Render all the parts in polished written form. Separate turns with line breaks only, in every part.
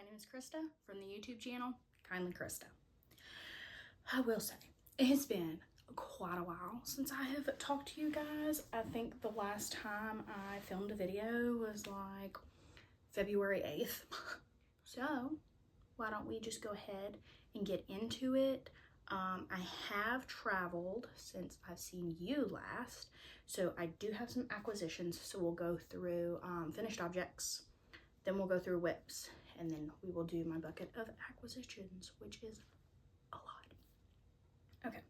name is Krista from the YouTube channel, Kindly Krista. I will say, it has been quite a while since I have talked to you guys. I think the last time I filmed a video was like February 8th. So why don't we just go ahead and get into it. I have traveled since I've seen you last, so I do have some acquisitions. So we'll go through finished objects, then we'll go through whips, and then we will do my bucket of acquisitions, which is a lot. Okay,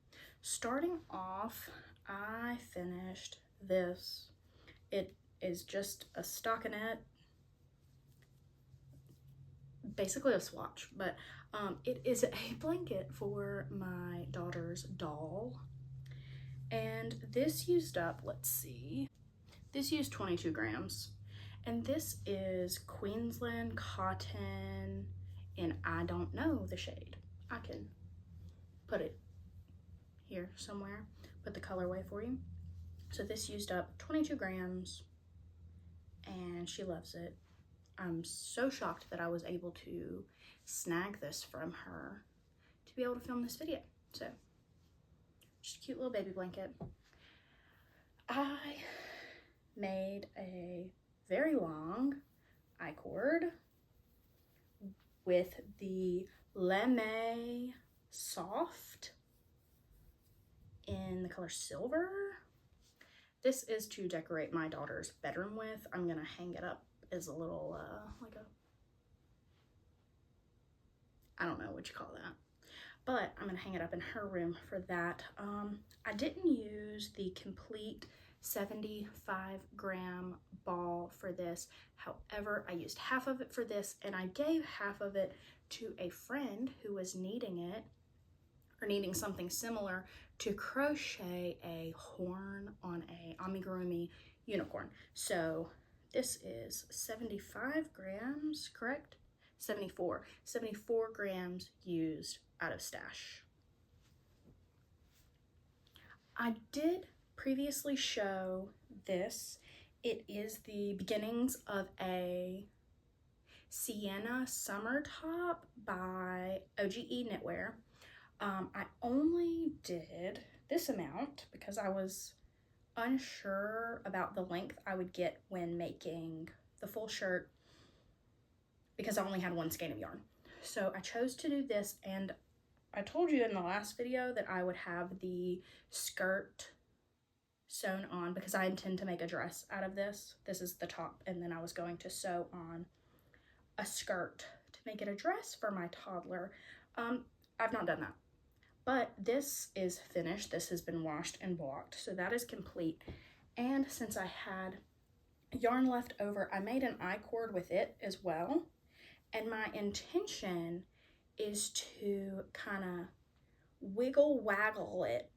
starting off, I finished this. It is just a stockinette, basically a swatch, but it is a blanket for my daughter's doll. And this used up, let's see, this used 22 grams. And this is Queensland Cotton, and I don't know the shade. I can put it here somewhere, put the colorway for you. So this used up 22 grams, and she loves it. I'm so shocked that I was able to snag this from her to be able to film this video. So, just a cute little baby blanket. I made a very long I-cord with the Leme Soft in the color silver. This is to decorate my daughter's bedroom with. I'm gonna hang it up as a little, like a, I don't know what you call that, but I'm gonna hang it up in her room for that. I didn't use the complete 75 gram ball for this. However, I used half of it for this, and I gave half of it to a friend who was needing it, or needing something similar, to crochet a horn on a amigurumi unicorn. So this is 75 grams, correct? 74 grams used out of stash. I did previously show this. It is the beginnings of a Sienna Summer Top by OGE Knitwear. I only did this amount because I was unsure about the length I would get when making the full shirt, because I only had one skein of yarn. So I chose to do this, and I told you in the last video that I would have the skirt sewn on because I intend to make a dress out of this. This is the top, and then I was going to sew on a skirt to make it a dress for my toddler. I've not done that, but this is finished. This has been washed and blocked, so that is complete. And since I had yarn left over, I made an I-cord with it as well. And my intention is to kind of wiggle waggle it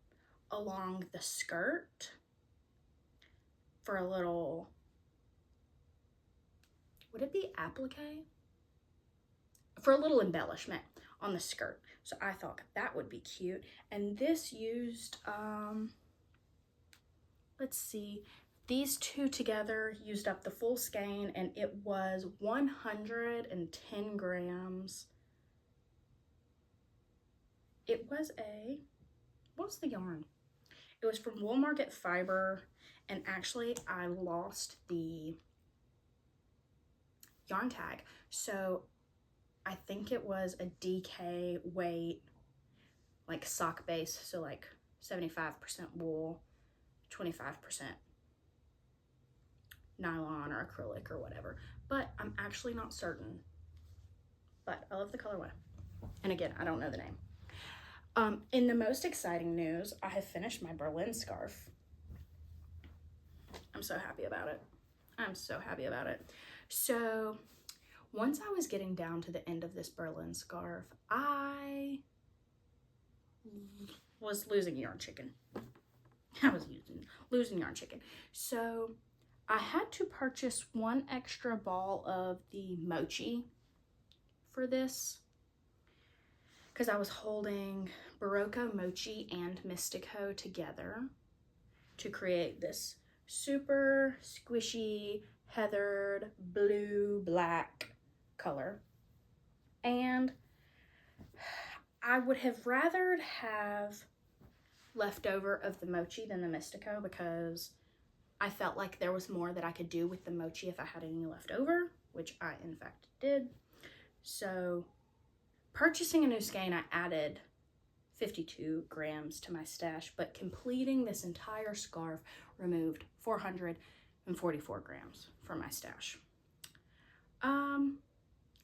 along the skirt for a little, would it be applique? For a little embellishment on the skirt. So I thought that would be cute. And this used, let's see, these two together used up the full skein, and it was 110 grams. It was what was the yarn? It was from Wool Market Fiber, and actually I lost the yarn tag. So I think it was a DK weight, like sock base, so like 75% wool, 25% nylon or acrylic or whatever, but I'm actually not certain. But I love the colorway, and again, I don't know the name. In the most exciting news, I have finished my Berlin scarf. I'm so happy about it. I'm so happy about it. So once I was getting down to the end of this Berlin scarf, I was losing yarn chicken. I was losing yarn chicken. So I had to purchase one extra ball of the mochi for this, because I was holding Barocco Mochi and Mystico together to create this super squishy, heathered, blue, black color. And I would have rathered have leftover of the mochi than the Mystico, because I felt like there was more that I could do with the mochi if I had any left over, which I in fact did. So purchasing a new skein, I added 52 grams to my stash, but completing this entire scarf removed 444 grams from my stash.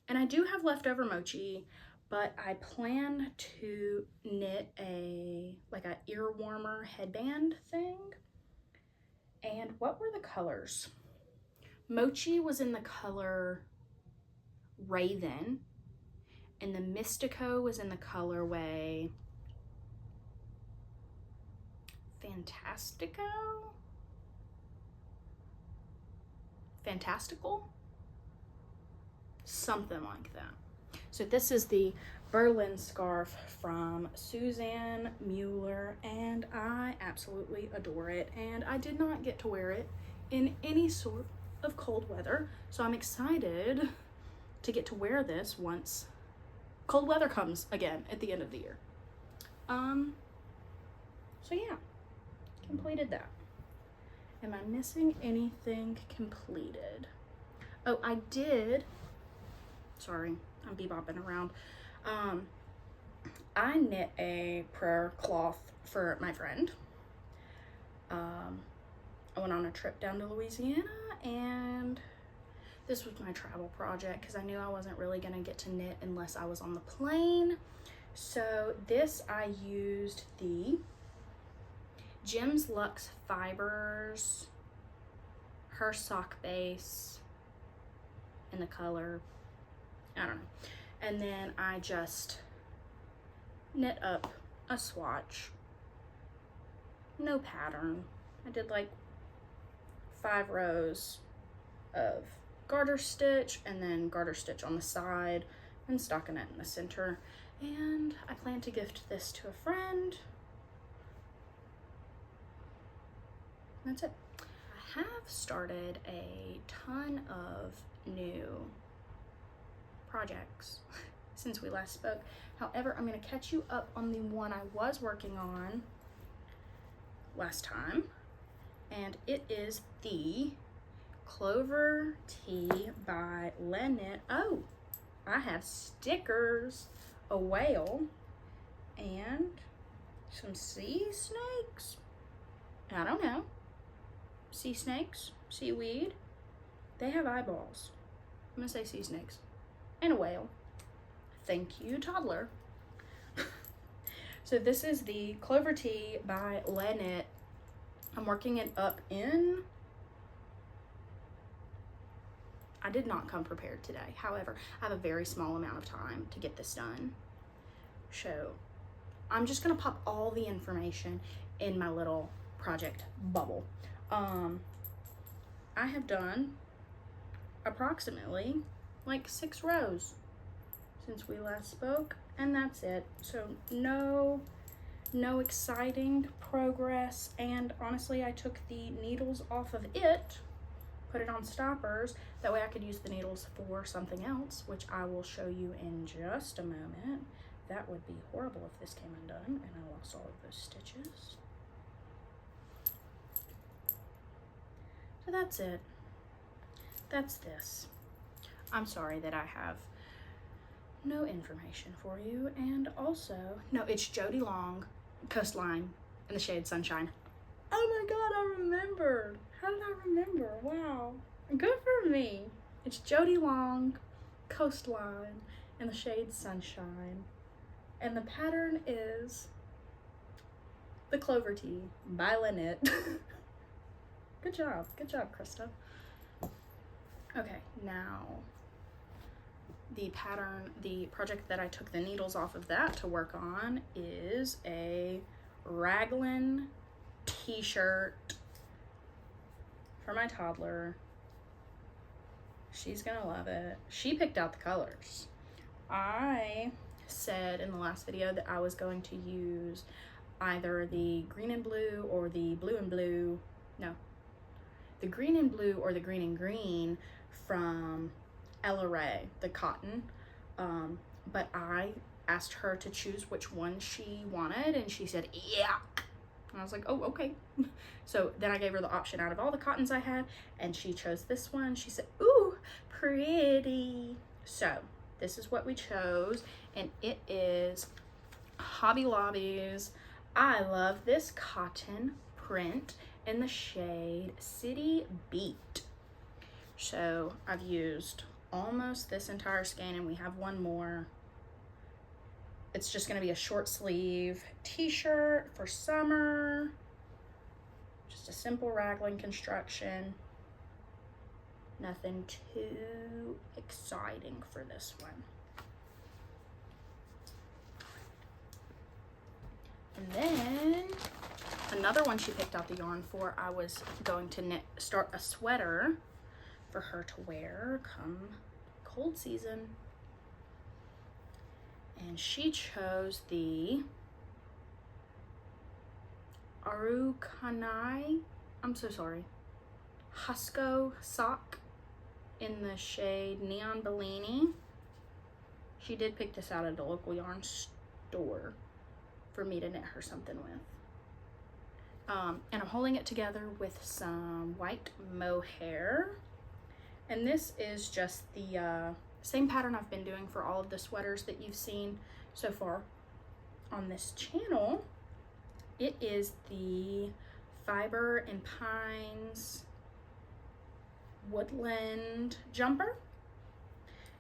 And I do have leftover mochi, but I plan to knit like a ear warmer headband thing. And what were the colors? Mochi was in the color Raven, and the Mystico was in the colorway Fantastical? Something like that. So this is the Berlin scarf from Suzanne Mueller, and I absolutely adore it. And I did not get to wear it in any sort of cold weather, so I'm excited to get to wear this once cold weather comes again at the end of the year. So yeah, completed that. Am I missing anything completed? Oh, I did. Sorry, I'm bebopping around. I knit a prayer cloth for my friend. I went on a trip down to Louisiana, and this was my travel project because I knew I wasn't really gonna get to knit unless I was on the plane. So this, I used the Gems Luxe Fibers, her sock base, in the color, I don't know. And then I just knit up a swatch, no pattern. I did like 5 rows of garter stitch and then garter stitch on the side and stockinette in the center. And I plan to gift this to a friend. That's it. I have started a ton of new projects since we last spoke. However, I'm going to catch you up on the one I was working on last time, and it is the Clover Tea by Lenit. Oh, I have stickers, a whale, and some sea snakes. I don't know. Sea snakes, seaweed. They have eyeballs. I'm gonna say sea snakes. And a whale. Thank you, toddler. So this is the Clover Tea by Lenit. I'm working it up in... I did not come prepared today. However, I have a very small amount of time to get this done. So I'm just gonna pop all the information in my little project bubble. I have done approximately like 6 rows since we last spoke, and that's it. So no exciting progress, and honestly I took the needles off of it, put it on stoppers, that way I could use the needles for something else, which I will show you in just a moment. That would be horrible if this came undone and I lost all of those stitches. So that's it. That's this. I'm sorry that I have no information for you. And also, no, it's Jody Long, Coastline in the shade Sunshine. Oh my god, I remembered. How did I remember? Wow. Good for me. It's Jody Long, Coastline in the shade Sunshine. And the pattern is the Clover Tea by Lenit. Good job, Krista. Okay, now the pattern, the project that I took the needles off of that to work on is a raglan t-shirt for my toddler. She's gonna love it. She picked out the colors. I said in the last video that I was going to use either the green and blue or the blue and blue, no, the green and blue or the green and green from Ella Rae, the cotton. But I asked her to choose which one she wanted, and she said, yeah. And I was like, oh, okay. So then I gave her the option out of all the cottons I had, and she chose this one. She said, ooh, pretty. So this is what we chose, and it is Hobby Lobby's I Love This Cotton print in the shade City Beat. So I've used almost this entire skein, and we have one more. It's just going to be a short sleeve t-shirt for summer. Just a simple raglan construction. Nothing too exciting for this one. And then another one she picked out the yarn for, I was going to start a sweater for her to wear come cold season. And she chose the Arukanai, I'm so sorry, Husco sock in the shade Neon Bellini. She did pick this out at a local yarn store for me to knit her something with. And I'm holding it together with some white mohair. And this is just the same pattern I've been doing for all of the sweaters that you've seen so far on this channel. It is the Fiber and Pines Woodland jumper.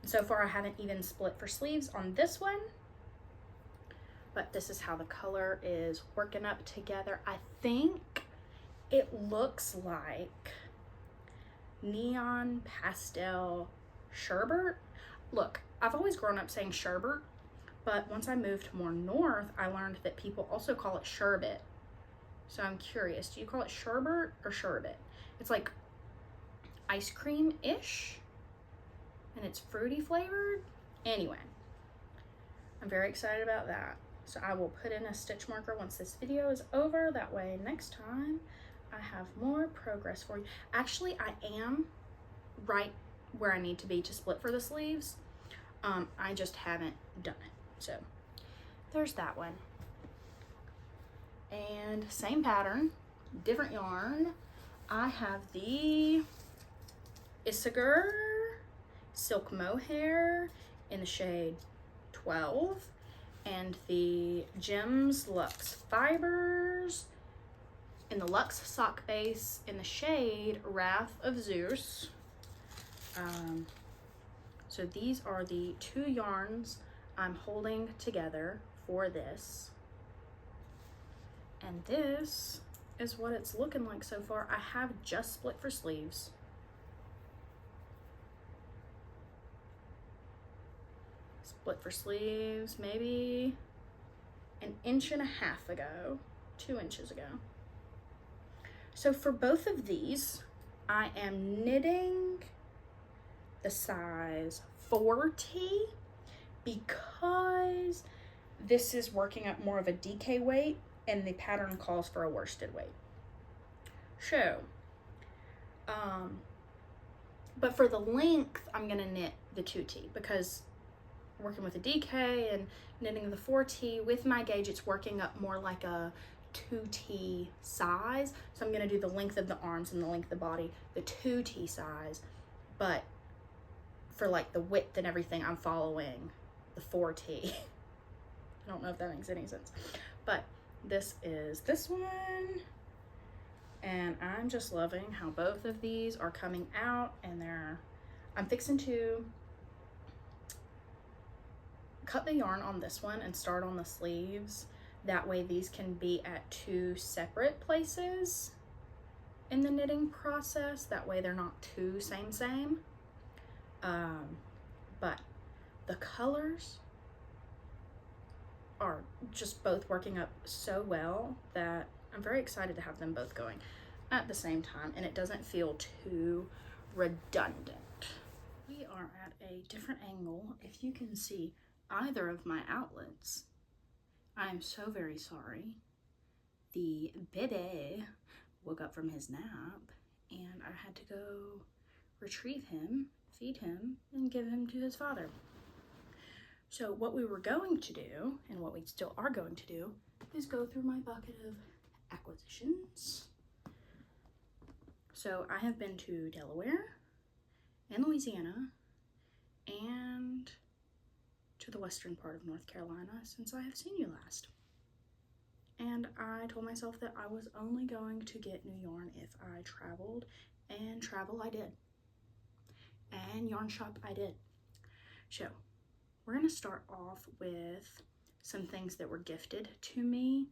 And so far I haven't even split for sleeves on this one, but this is how the color is working up together. I think it looks like neon pastel sherbet. Look, I've always grown up saying sherbet, but once I moved more north, I learned that people also call it sherbet. So I'm curious, do you call it sherbet or sherbet? It's like ice cream-ish, and it's fruity flavored. Anyway, I'm very excited about that. So I will put in a stitch marker once this video is over. That way next time I have more progress for you. Actually, I am right where I need to be to split for the sleeves. I just haven't done it. So there's that one. And same pattern, different yarn. I have the Isager Silk Mohair in the shade 12 and the Gems Luxe Fibers in the Luxe sock base in the shade Wrath of Zeus. So these are the two yarns I'm holding together for this. And this is what it's looking like so far. I have just split for sleeves. Split for sleeves maybe an inch and a half ago, 2 inches ago. So for both of these, I am knitting the size 4T because this is working up more of a DK weight and the pattern calls for a worsted weight. So, but for the length, I'm gonna knit the 2T because working with a DK and knitting the 4T with my gauge, it's working up more like a 2T size. So I'm gonna do the length of the arms and the length of the body, the 2T size, but for like the width and everything, I'm following the 4T. I don't know if that makes any sense, but this is this one. And I'm just loving how both of these are coming out, and I'm fixing to cut the yarn on this one and start on the sleeves. That way these can be at two separate places in the knitting process. That way they're not too same. But the colors are just both working up so well that I'm very excited to have them both going at the same time, and it doesn't feel too redundant. We are at a different angle. If you can see either of my outlets, I am so very sorry. The baby woke up from his nap and I had to go retrieve him, feed him, and give him to his father. So what we were going to do, and what we still are going to do, is go through my bucket of acquisitions. So I have been to Delaware and Louisiana and to the western part of North Carolina since I have seen you last. And I told myself that I was only going to get new yarn if I traveled, and travel I did. And yarn shop I did. So we're gonna start off with some things that were gifted to me.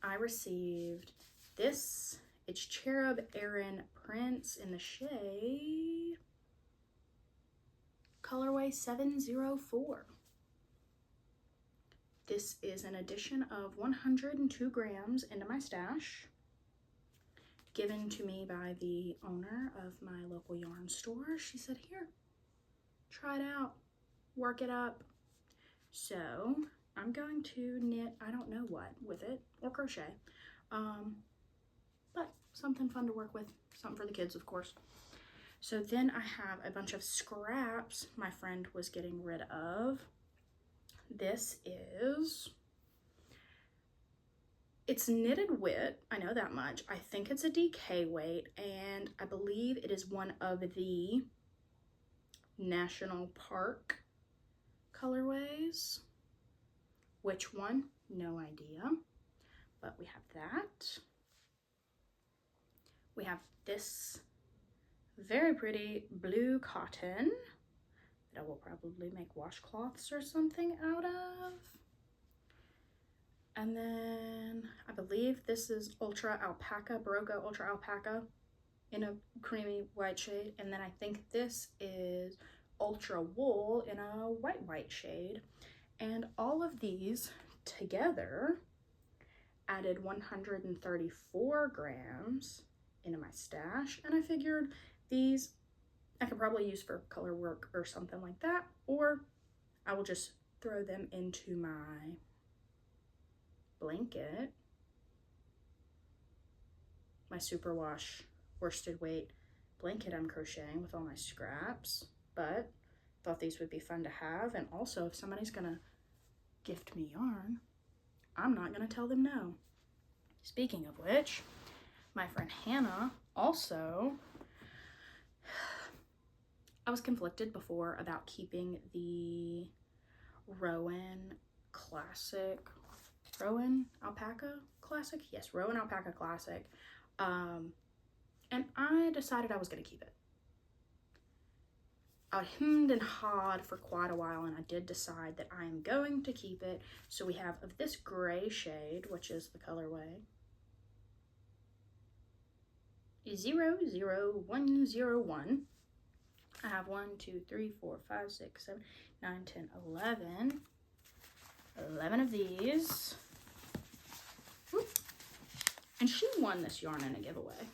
I received this. It's Cherub Aran Prince in the shade colorway 704. This is an addition of 102 grams into my stash, given to me by the owner of my local yarn store. She said, here, try it out, work it up. So I'm going to knit, I don't know what with it, or crochet, but something fun to work with, something for the kids, of course. So then I have a bunch of scraps my friend was getting rid of. This is, it's knitted wit, I know that much. I think it's a DK weight, and I believe it is one of the National Park colorways. Which one? No idea, but we have that. We have this very pretty blue cotton that I will probably make washcloths or something out of. And then I believe this is Ultra Alpaca, Barocco Ultra Alpaca in a creamy white shade. And then I think this is Ultra Wool in a white shade. And all of these together added 134 grams into my stash. And I figured these I could probably use for color work or something like that, or I will just throw them into my blanket, my superwash worsted weight blanket I'm crocheting with all my scraps. But thought these would be fun to have, and also if somebody's gonna gift me yarn, I'm not gonna tell them no. Speaking of which, my friend Hannah also, I was conflicted before about keeping the Rowan Alpaca Classic? Yes, Rowan Alpaca Classic. And I decided I was going to keep it. I hemmed and hawed for quite a while, and I did decide that I am going to keep it. So we have of this gray shade, which is the colorway 00101. I have 1, 2, 3, 4, 5, 6, 7, 9, 10, 11. 11 of these. Whoop. And she won this yarn in a giveaway.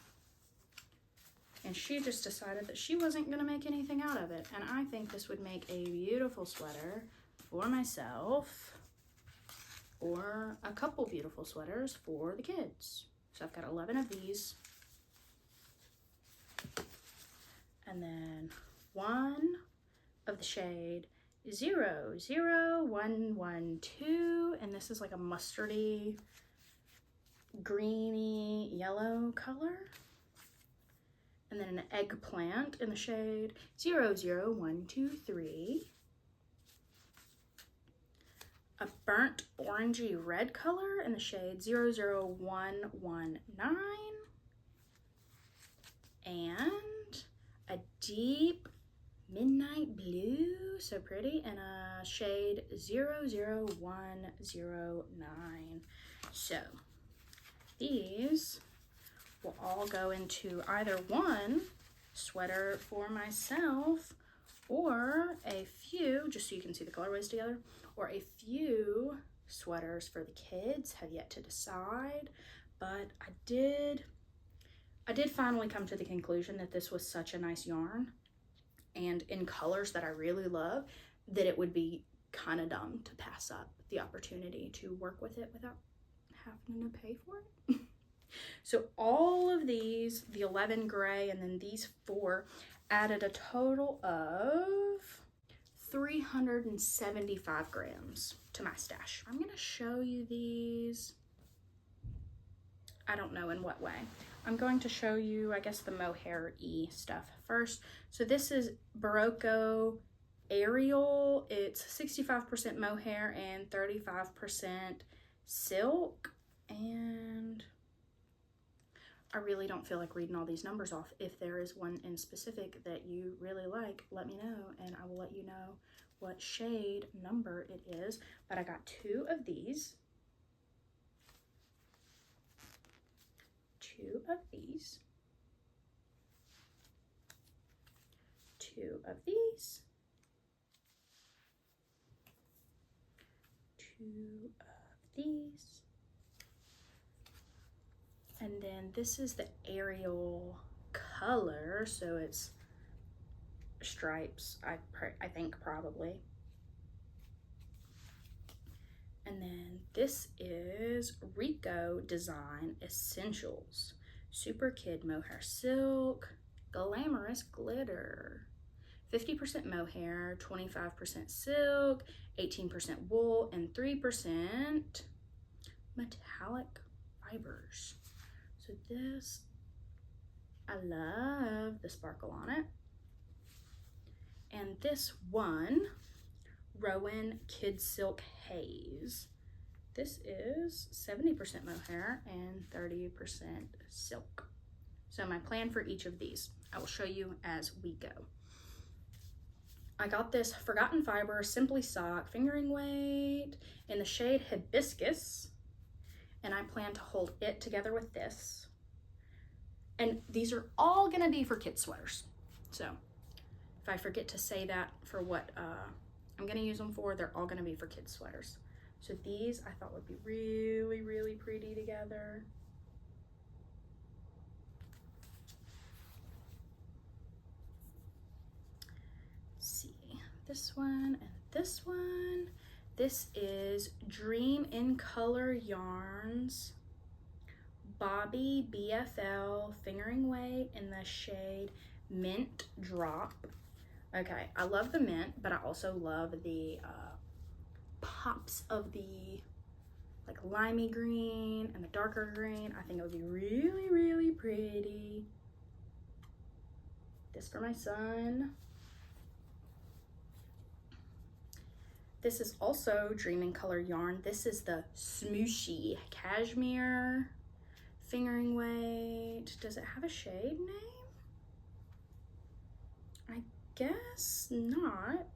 And she just decided that she wasn't going to make anything out of it. And I think this would make a beautiful sweater for myself, or a couple beautiful sweaters for the kids. So I've got 11 of these. And then one of the shade 00112, and this is like a mustardy, greeny yellow color. And then an eggplant in the shade 00123. A burnt orangey red color in the shade 00119. And a deep midnight blue, so pretty, in a shade 00109. So these will all go into either one sweater for myself, or a few, just so you can see the colorways together, or a few sweaters for the kids. Have yet to decide, but I did finally come to the conclusion that this was such a nice yarn, and in colors that I really love, that it would be kind of dumb to pass up the opportunity to work with it without having to pay for it. So all of these, the 11 gray and then these 4, added a total of 375 grams to my stash. I'm gonna show you these. I don't know in what way. I'm going to show you, I guess, the mohair-y stuff first. So this is Barocco Ariel. It's 65% mohair and 35% silk. And I really don't feel like reading all these numbers off. If there is one in specific that you really like, let me know and I will let you know what shade number it is. But I got 2 of these. 2 of these. 2 of these. 2 of these. And then this is the Ariel color, so it's stripes, I think probably. And then this is Rico Design Essentials. Super Kid Mohair Silk, Glamorous Glitter. 50% mohair, 25% silk, 18% wool, and 3% metallic fibers. So this, I love the sparkle on it. And this one, Rowan Kid Silk Haze. This is 70% mohair and 30% silk. So my plan for each of these, I will show you as we go. I got this Forgotten Fiber Simply Sock fingering weight in the shade Hibiscus, and I plan to hold it together with this. And these are all gonna be for kid sweaters. So if I forget to say that for what I'm gonna use them for, they're all gonna be for kid sweaters. So these I thought would be really, really pretty together. Let's see, this one and this one. This is Dream in Color Yarns Bobby BFL fingering weight in the shade Mint Drop. Okay, I love the mint, but I also love the pops of the like limey green and the darker green. I think it would be really, really pretty. This for my son. This is also Dream in Color yarn. This is the Smooshy Cashmere fingering weight. Does it have a shade name? I guess not.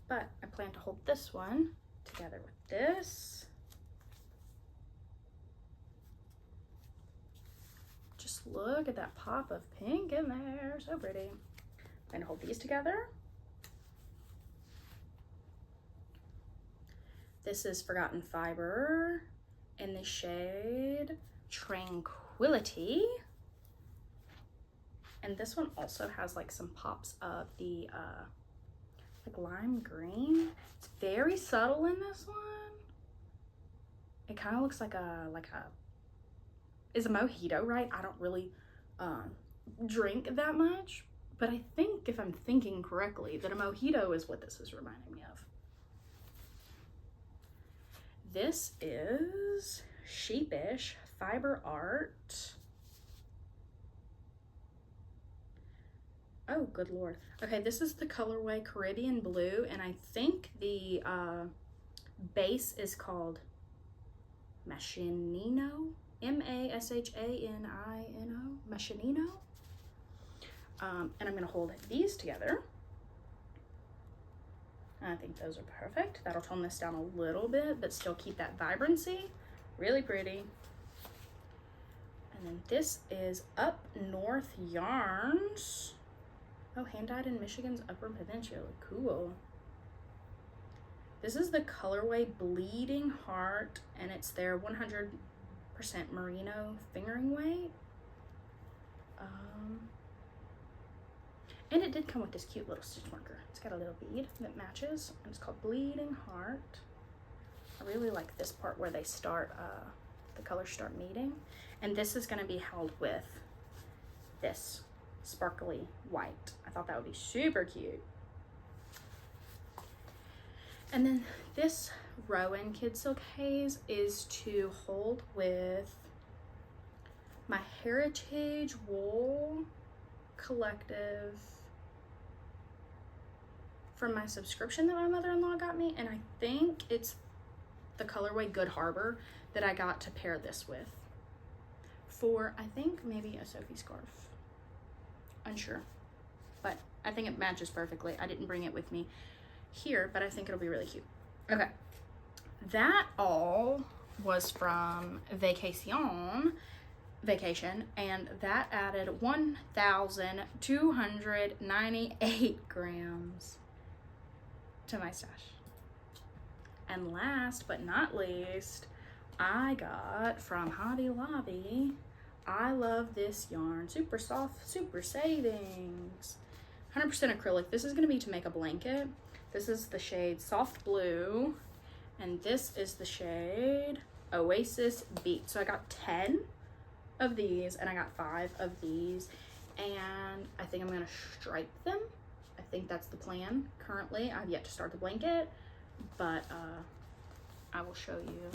But I plan to hold this one together with this. Just look at that pop of pink in there, so pretty. I'm gonna hold these together. This is Forgotten Fiber in the shade Tranquility. And this one also has like some pops of the like lime green. It's very subtle in this one. It kind of looks like is a mojito, right? I don't really drink that much, but I think if I'm thinking correctly that a mojito is what this is reminding me of. This is Sheepish Fiber Art. Oh, good Lord. Okay, this is the colorway Caribbean Blue, and I think the base is called Machinino, M-A-S-H-A-N-I-N-O, Machinino. And I'm gonna hold these together. I think those are perfect. That'll tone this down a little bit, but still keep that vibrancy. Really pretty. And then this is Up North Yarns. Oh, hand-dyed in Michigan's Upper Peninsula. Cool. This is the colorway Bleeding Heart, and it's their 100% merino fingering weight. And it did come with this cute little stitch marker. It's got a little bead that matches, and it's called Bleeding Heart. I really like this part where they start, the colors start meeting. And this is gonna be held with this sparkly white. I thought that would be super cute. And then this Rowan Kid Silk Haze is to hold with my Heritage Wool Collective from my subscription that my mother-in-law got me, and I think it's the colorway Good Harbor that I got to pair this with for, I think, maybe a Sophie scarf. Unsure, but I think it matches perfectly. I didn't bring it with me here, but I think it'll be really cute. Okay, that all was from Vacation, and that added 1,298 grams to my stash. And last but not least, I got from Hobby Lobby, I love this yarn, super soft, super savings, 100% acrylic. This is going to be to make a blanket. This is the shade Soft Blue, and this is the shade Oasis Beat. So I got 10 of these, and I got 5 of these, and I think I'm going to stripe them. I think that's the plan currently. I've yet to start the blanket, but I will show you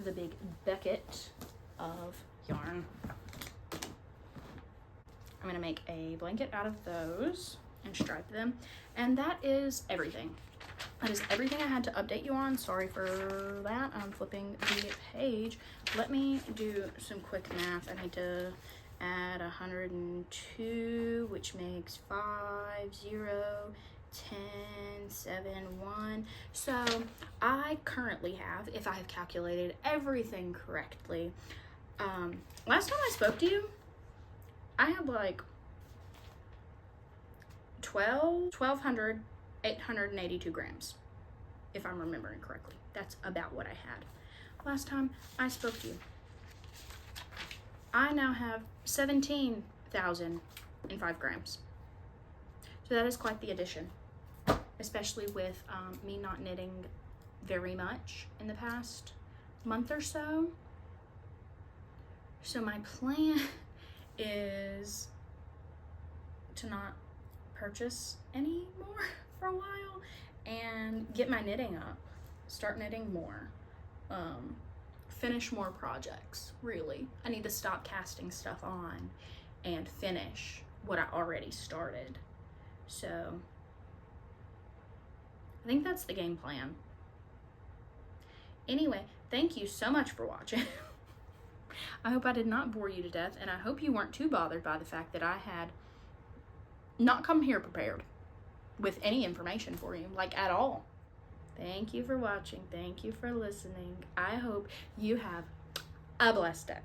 the big bucket of yarn. I'm going to make a blanket out of those and stripe them, and that is everything. That is everything I had to update you on. Sorry for that. I'm flipping the page. Let me do some quick math. I need to add 102, which makes 5, 0, 10, 7, 1. So I currently have, if I have calculated everything correctly, last time I spoke to you, I had like 1,882 grams, if I'm remembering correctly. That's about what I had last time I spoke to you. I now have 17,005 grams. So that is quite the addition, especially with me not knitting very much in the past month or so. So my plan is to not purchase any more for a while and get my knitting up, start knitting more, finish more projects. Really, I need to stop casting stuff on and finish what I already started. So I think that's the game plan. Anyway, thank you so much for watching. I hope I did not bore you to death, and I hope you weren't too bothered by the fact that I had not come here prepared with any information for you, like at all. Thank you for watching. Thank you for listening. I hope you have a blessed day.